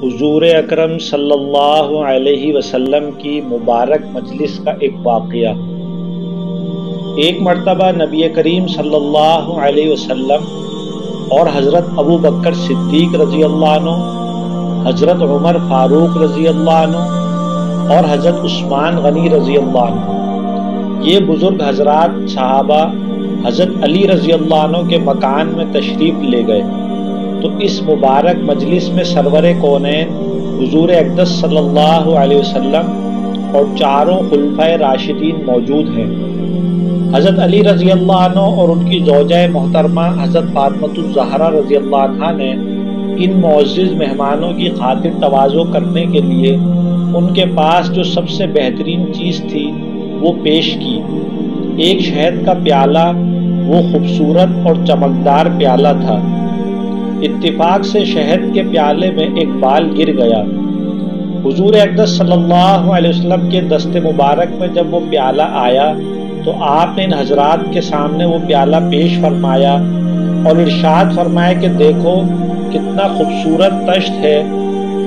حضور اکرم صلی اللہ علیہ وسلم کی مبارک مجلس کا ایک واقعہ۔ ایک مرتبہ نبی کریم صلی اللہ علیہ وسلم اور حضرت ابو بکر صدیق رضی اللہ عنہ، حضرت عمر فاروق رضی اللہ عنہ اور حضرت عثمان غنی رضی اللہ عنہ، یہ بزرگ حضرات صحابہ حضرت علی رضی اللہ عنہ کے مکان میں تشریف لے گئے تو اس مبارک مجلس میں سرور کونین حضور اقدس صلی اللہ علیہ وسلم اور چاروں خلفائے راشدین موجود ہیں۔ حضرت علی رضی اللہ عنہ اور ان کی زوجہ محترمہ حضرت فاطمۃ الزہرا رضی اللہ عنہا نے ان معزز مہمانوں کی خاطر تواضع کرنے کے لیے ان کے پاس جو سب سے بہترین چیز تھی وہ پیش کی۔ ایک شہد کا پیالہ، وہ خوبصورت اور چمکدار پیالہ تھا۔ اتفاق سے شہد کے پیالے میں ایک بال گر گیا۔ حضور اقدس صلی اللہ علیہ وسلم کے دست مبارک میں جب وہ پیالہ آیا تو آپ نے ان حضرات کے سامنے وہ پیالہ پیش فرمایا اور ارشاد فرمایا کہ دیکھو کتنا خوبصورت طشت ہے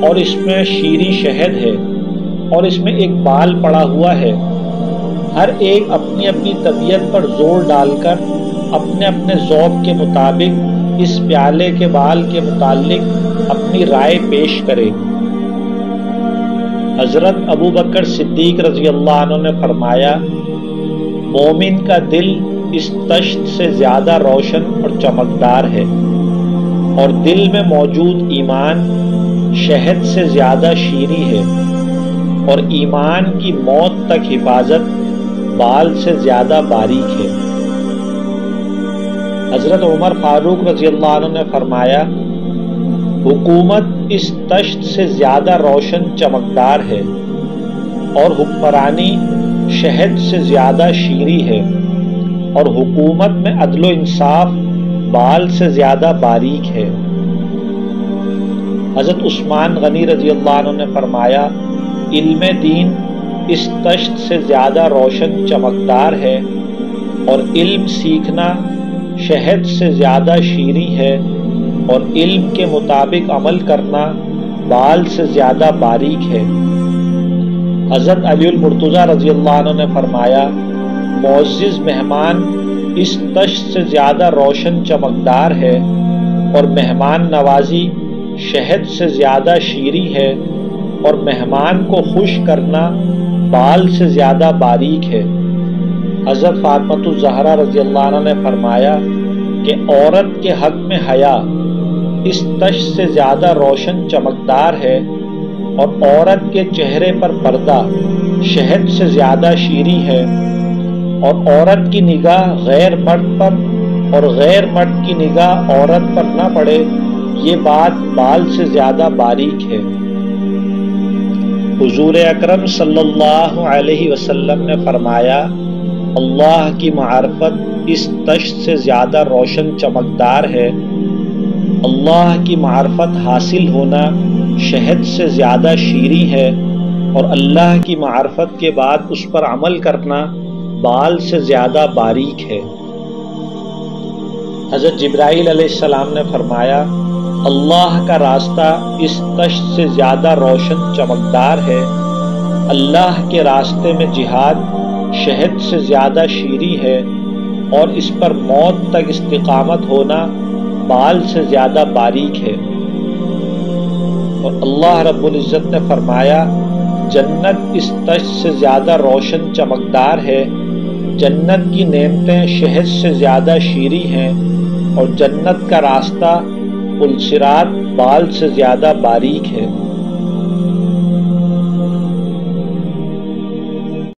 اور اس میں شیریں شہد ہے اور اس میں ایک بال پڑا ہوا ہے۔ ہر ایک اپنی اپنی طبیعت پر زور ڈال کر اپنے اپنے ذوق کے مطابق اس پیالے کے بال کے متعلق اپنی رائے پیش کرے۔ حضرت ابو بکر صدیق رضی اللہ عنہ نے فرمایا، مومن کا دل اس طشت سے زیادہ روشن اور چمکدار ہے اور دل میں موجود ایمان شہد سے زیادہ شیریں ہے اور ایمان کی موت تک حفاظت بال سے زیادہ باریک ہے۔ حضرت عمر فاروق رضی اللہ عنہ نے فرمایا، حکومت اس طشت سے زیادہ روشن چمکدار ہے اور حکمرانی شہد سے زیادہ شیریں ہے اور حکومت میں عدل و انصاف بال سے زیادہ باریک ہے۔ حضرت عثمان غنی رضی اللہ عنہ نے فرمایا، علم دین اس طشت سے زیادہ روشن چمکدار ہے اور علم سیکھنا شہد سے زیادہ شیریں ہے اور علم کے مطابق عمل کرنا بال سے زیادہ باریک ہے۔ حضرت علی المرتضیٰ رضی اللہ عنہ نے فرمایا، معزز مہمان اس طشت سے زیادہ روشن چمکدار ہے اور مہمان نوازی شہد سے زیادہ شیریں ہے اور مہمان کو خوش کرنا بال سے زیادہ باریک ہے۔ حضرت فاطمۃ الزہرا رضی اللہ عنہ نے فرمایا کہ عورت کے حق میں حیا اس طشت سے زیادہ روشن چمکدار ہے اور عورت کے چہرے پر پردہ شہد سے زیادہ شیریں ہے اور عورت کی نگاہ غیر مرد پر اور غیر مرد کی نگاہ عورت پر نہ پڑے، یہ بات بال سے زیادہ باریک ہے۔ حضور اکرم صلی اللہ علیہ وسلم نے فرمایا، اللہ کی معرفت اس طشت سے زیادہ روشن چمکدار ہے۔ اللہ کی معرفت حاصل ہونا شہد سے زیادہ شیریں ہے اور اللہ کی معرفت کے بعد اس پر عمل کرنا بال سے زیادہ باریک ہے۔ حضرت جبرائیل علیہ السلام نے فرمایا، اللہ کا راستہ اس طشت سے زیادہ روشن چمکدار ہے۔ اللہ کے راستے میں جہاد شہد سے زیادہ شیریں ہے اور اس پر موت تک استقامت ہونا بال سے زیادہ باریک ہے۔ اور اللہ رب العزت نے فرمایا، جنت اس طشت سے زیادہ روشن چمکدار ہے، جنت کی نعمتیں شہد سے زیادہ شیریں ہیں اور جنت کا راستہ پل صراط بال سے زیادہ باریک ہے۔